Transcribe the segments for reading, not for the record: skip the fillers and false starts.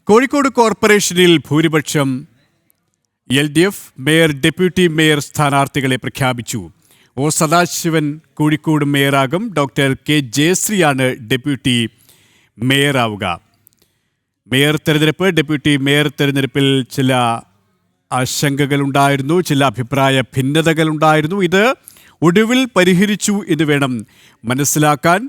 കോഴിക്കോട് കോർപ്പറേഷനിൽ ഭൂരിപക്ഷം LDF mayor deputy mayor സ്ഥാനാർത്ഥികളെ പ്രഖ്യാപിച്ചു. ഒ സദാശിവൻ കോഴിക്കോട് മേയറാകും. ഡോക്ടർ കെ ജയശ്രീയാണ് ഡെപ്യൂട്ടി മേയറാവുക. മേയർ തെരഞ്ഞെടുപ്പ്, ഡെപ്യൂട്ടി മേയർ തെരഞ്ഞെടുപ്പിൽ ചില ആശങ്കകളുണ്ടായിരുന്നു, ചില അഭിപ്രായ ഭിന്നതകളുണ്ടായിരുന്നു. ഇത് ഒടുവിൽ പരിഹരിച്ചു എന്ന് വേണം മനസ്സിലാക്കാൻ.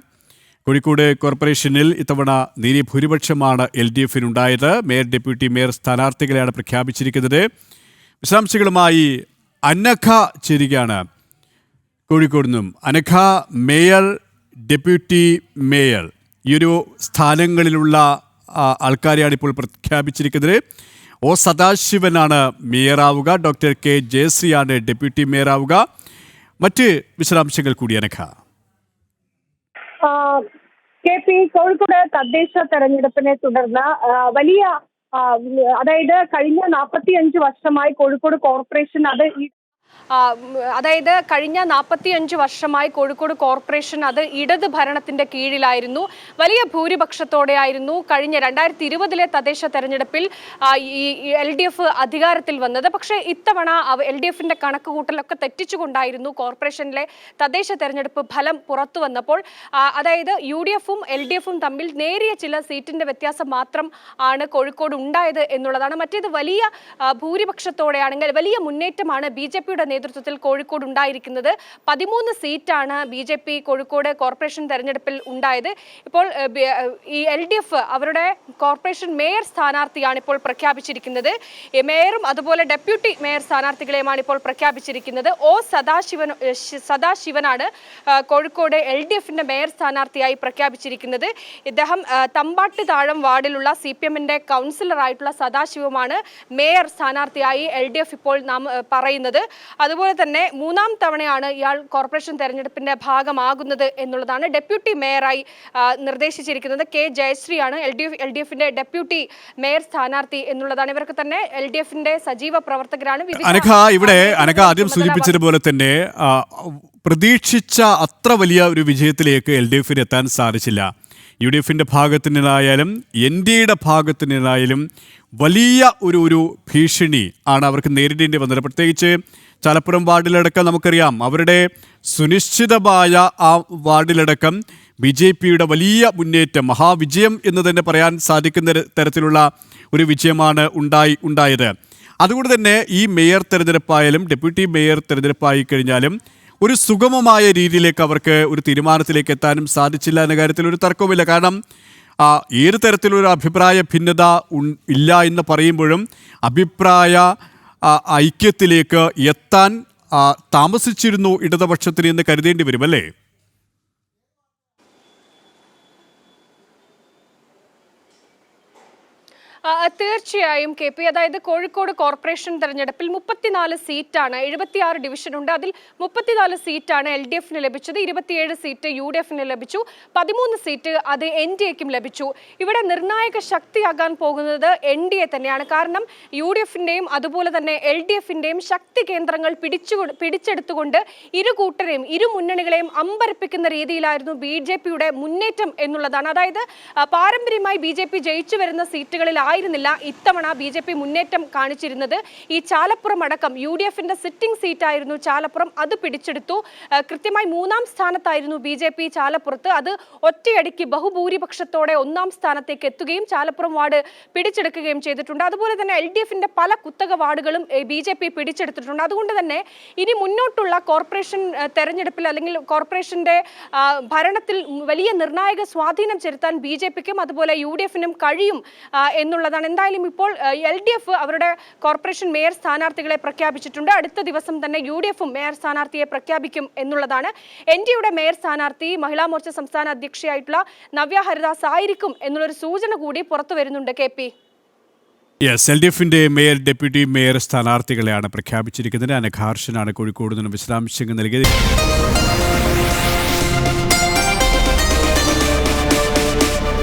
കോഴിക്കോട് കോർപ്പറേഷനിൽ ഇത്തവണ നേരിയ ഭൂരിപക്ഷമാണ് LDFിനുണ്ടായത്. മേയർ ഡെപ്യൂട്ടി മേയർ സ്ഥാനാർത്ഥികളെയാണ് പ്രഖ്യാപിച്ചിരിക്കുന്നത്. വിശദാംശങ്ങളുമായി അനഘ ചേരുകയാണ് കോഴിക്കോട് നിന്നും. അനഘ, മേയർ, ഡെപ്യൂട്ടി മേയർ ഈ ഒരു സ്ഥാനങ്ങളിലുള്ള ആൾക്കാരെയാണ് ഇപ്പോൾ പ്രഖ്യാപിച്ചിരിക്കുന്നത്. ഒ സദാശിവനാണ് മേയറാവുക. ഡോക്ടർ കെ ജയശ്രീയാണ് ഡെപ്യൂട്ടി മേയറാവുക. മറ്റ് വിശദാംശങ്ങൾ കൂടി അനഘ. കോഴിക്കോട് തദ്ദേശ തെരഞ്ഞെടുപ്പിനെ തുടർന്ന് വലിയ അതായത് കഴിഞ്ഞ 45 വർഷമായി കോഴിക്കോട് കോർപ്പറേഷൻ കഴിഞ്ഞ 45 വർഷമായി കോഴിക്കോട് കോർപ്പറേഷൻ അത് ഇടത് ഭരണത്തിന്റെ കീഴിലായിരുന്നു. വലിയ ഭൂരിപക്ഷത്തോടെയായിരുന്നു കഴിഞ്ഞ 2020 തദ്ദേശ തെരഞ്ഞെടുപ്പിൽ ഈ LDF അധികാരത്തിൽ വന്നത്. പക്ഷേ ഇത്തവണ LDFിന്റെ കണക്കുകൂട്ടലൊക്കെ തെറ്റിച്ചുകൊണ്ടായിരുന്നു കോർപ്പറേഷനിലെ തദ്ദേശ തെരഞ്ഞെടുപ്പ് ഫലം പുറത്തു വന്നപ്പോൾ. അതായത് UDFും LDFും തമ്മിൽ നേരിയ ചില സീറ്റിന്റെ വ്യത്യാസം മാത്രം ആണ് കോഴിക്കോട് ഉണ്ടായത് എന്നുള്ളതാണ്. മറ്റേത് വലിയ ഭൂരിപക്ഷത്തോടെയാണെങ്കിൽ വലിയ മുന്നേറ്റമാണ് BJPയുടെ നേതൃത്വത്തിൽ കോഴിക്കോട് ഉണ്ടായിരിക്കുന്നത്. 13 സീറ്റാണ് BJP കോഴിക്കോട് കോർപ്പറേഷൻ തെരഞ്ഞെടുപ്പിൽ ഉണ്ടായത്. ഇപ്പോൾ ഈ LDF അവരുടെ കോർപ്പറേഷൻ മേയർ സ്ഥാനാർത്ഥിയാണ് ഇപ്പോൾ പ്രഖ്യാപിച്ചിരിക്കുന്നത്. മേയറും അതുപോലെ ഡെപ്യൂട്ടി മേയർ സ്ഥാനാർത്ഥികളെയുമാണ് ഇപ്പോൾ പ്രഖ്യാപിച്ചിരിക്കുന്നത്. ഒ സദാശിവനാണ് കോഴിക്കോട് LDFിന്റെ മേയർ സ്ഥാനാർത്ഥിയായി പ്രഖ്യാപിച്ചിരിക്കുന്നത്. ഇദ്ദേഹം തമ്പാട്ട് താഴം വാർഡിലുള്ള CPMന്റെ കൗൺസിലറായിട്ടുള്ള സദാശിവമാണ് മേയർ സ്ഥാനാർത്ഥിയായി LDF ഇപ്പോൾ നാം പറയുന്നത്. അതുപോലെ തന്നെ 3ാം തവണയാണ് ഇയാൾ കോർപ്പറേഷൻ തെരഞ്ഞെടുപ്പിന്റെ ഭാഗമാകുന്നത് എന്നുള്ളതാണ്. ഡെപ്യൂട്ടി മേയറായി നിർദ്ദേശിച്ചിരിക്കുന്നത് കെ ജയശ്രീയാണ് LDFിന്റെ ഡെപ്യൂട്ടി മേയർ സ്ഥാനാർത്ഥി എന്നുള്ളതാണ്. ഇവർക്ക് തന്നെ LDFിന്റെ സജീവ പ്രവർത്തകരാണ്. അനഘ ആദ്യം സൂചിപ്പിച്ചതുപോലെ തന്നെ പ്രതീക്ഷിച്ച അത്ര വലിയ ഒരു വിജയത്തിലേക്ക് LDFിന് എത്താൻ സാധിച്ചില്ല. UDFിന്റെ ഭാഗത്തു നിന്നായാലും NDAയുടെ ഭാഗത്തു നിന്നായാലും വലിയ ഒരു ഭീഷണി ആണ് അവർക്ക് നേരിടേണ്ടി വന്നത്. പ്രത്യേകിച്ച് ചാലപ്പുറം വാർഡിലടക്കം നമുക്കറിയാം, അവരുടെ സുനിശ്ചിതമായ ആ വാർഡിലടക്കം BJPയുടെ വലിയ മുന്നേറ്റം, മഹാവിജയം എന്ന് തന്നെ പറയാൻ സാധിക്കുന്ന തരത്തിലുള്ള ഒരു വിജയമാണ് ഉണ്ടായത്. അതുകൊണ്ട് തന്നെ ഈ മേയർ തെരഞ്ഞെടുപ്പായാലും ഡെപ്യൂട്ടി മേയർ തെരഞ്ഞെടുപ്പായി കഴിഞ്ഞാലും ഒരു സുഗമമായ രീതിയിലേക്ക് അവർക്ക് ഒരു തീരുമാനത്തിലേക്ക് എത്താനും സാധിച്ചില്ല എന്ന കാര്യത്തിൽ ഒരു തർക്കവുമില്ല. കാരണം ഏത് തരത്തിലൊരു അഭിപ്രായ ഭിന്നത ഇല്ല എന്ന് പറയുമ്പോഴും അഭിപ്രായ ഐക്യത്തിലേക്ക് എത്താൻ താമസിച്ചിരുന്നു ഇടതുപക്ഷത്തിന് എന്ന് കരുതേണ്ടി വരും, അല്ലേ? തീർച്ചയായും KP. അതായത് കോഴിക്കോട് കോർപ്പറേഷൻ തെരഞ്ഞെടുപ്പിൽ 34 സീറ്റാണ്, 76 ഡിവിഷനുണ്ട്. അതിൽ 34 സീറ്റാണ് LDFിന് ലഭിച്ചത്, 27 സീറ്റ് UDFിന് ലഭിച്ചു, 13 സീറ്റ് അത് NDAക്കും ലഭിച്ചു. ഇവിടെ നിർണായക ശക്തിയാകാൻ പോകുന്നത് NDA തന്നെയാണ്. കാരണം UDFിന്റെയും അതുപോലെ തന്നെ LDFിന്റെയും ശക്തി കേന്ദ്രങ്ങൾ പിടിച്ചെടുത്തുകൊണ്ട് ഇരു കൂട്ടരെയും ഇരു മുന്നണികളെയും അമ്പരപ്പിക്കുന്ന രീതിയിലായിരുന്നു BJPയുടെ മുന്നേറ്റം എന്നുള്ളതാണ്. അതായത് പാരമ്പര്യമായി BJP ജയിച്ചു വരുന്ന സീറ്റുകളിൽ ആയിരുന്നില്ല ഇത്തവണ BJP മുന്നേറ്റം കാണിച്ചിരുന്നത്. ഈ ചാലപ്പുറം അടക്കം UDFിന്റെ സിറ്റിംഗ് സീറ്റായിരുന്നു ചാലപ്പുറം, അത് പിടിച്ചെടുത്തു. കൃത്യമായി 3ാം സ്ഥാനത്തായിരുന്നു BJP ചാലപ്പുറത്ത്. അത് ഒറ്റയടിക്ക് ബഹുഭൂരിപക്ഷത്തോടെ 1ാം സ്ഥാനത്തേക്ക് എത്തുകയും ചാലപ്പുറം വാർഡ് പിടിച്ചെടുക്കുകയും ചെയ്തിട്ടുണ്ട്. അതുപോലെ തന്നെ LDFിന്റെ പല കുത്തക വാർഡുകളും BJP പിടിച്ചെടുത്തിട്ടുണ്ട്. അതുകൊണ്ട് തന്നെ ഇനി മുന്നോട്ടുള്ള കോർപ്പറേഷൻ തെരഞ്ഞെടുപ്പിൽ അല്ലെങ്കിൽ കോർപ്പറേഷന്റെ ഭരണത്തിൽ വലിയ നിർണായക സ്വാധീനം ചെലുത്താൻ BJPക്കും അതുപോലെ UDFിനും കഴിയും എന്നുള്ളതാണ്. എന്തായാലും ഇപ്പോൾ LDF അവരുടെ കോർപ്പറേഷൻ മേയർ സ്ഥാനാർത്ഥികളെ പ്രഖ്യാപിച്ചിട്ടുണ്ട്. അടുത്ത ദിവസം തന്നെ UDFും മേയർ സ്ഥാനാർത്ഥിയെ പ്രഖ്യാപിക്കും എന്നുള്ളതാണ്. NDAയുടെ മേയർ സ്ഥാനാർത്ഥി മഹിളാ മോർച്ച സംസ്ഥാന അധ്യക്ഷയായിട്ടുള്ള നവ്യ ഹരിദാസ് ആയിരിക്കും എന്നുള്ളൊരു സൂചന കൂടി പുറത്തു വരുന്നുണ്ട്. KP. LDFിന്റെ മേയർ ഡെപ്യൂട്ടി മേയർ സ്ഥാനാർത്ഥികളെയാണ് പ്രഖ്യാപിച്ചിരിക്കുന്നത്. അനഘാർഷനാണ് കോഴിക്കോട് നിന്ന് വിശദാംശങ്ങൾ നൽകിയത്.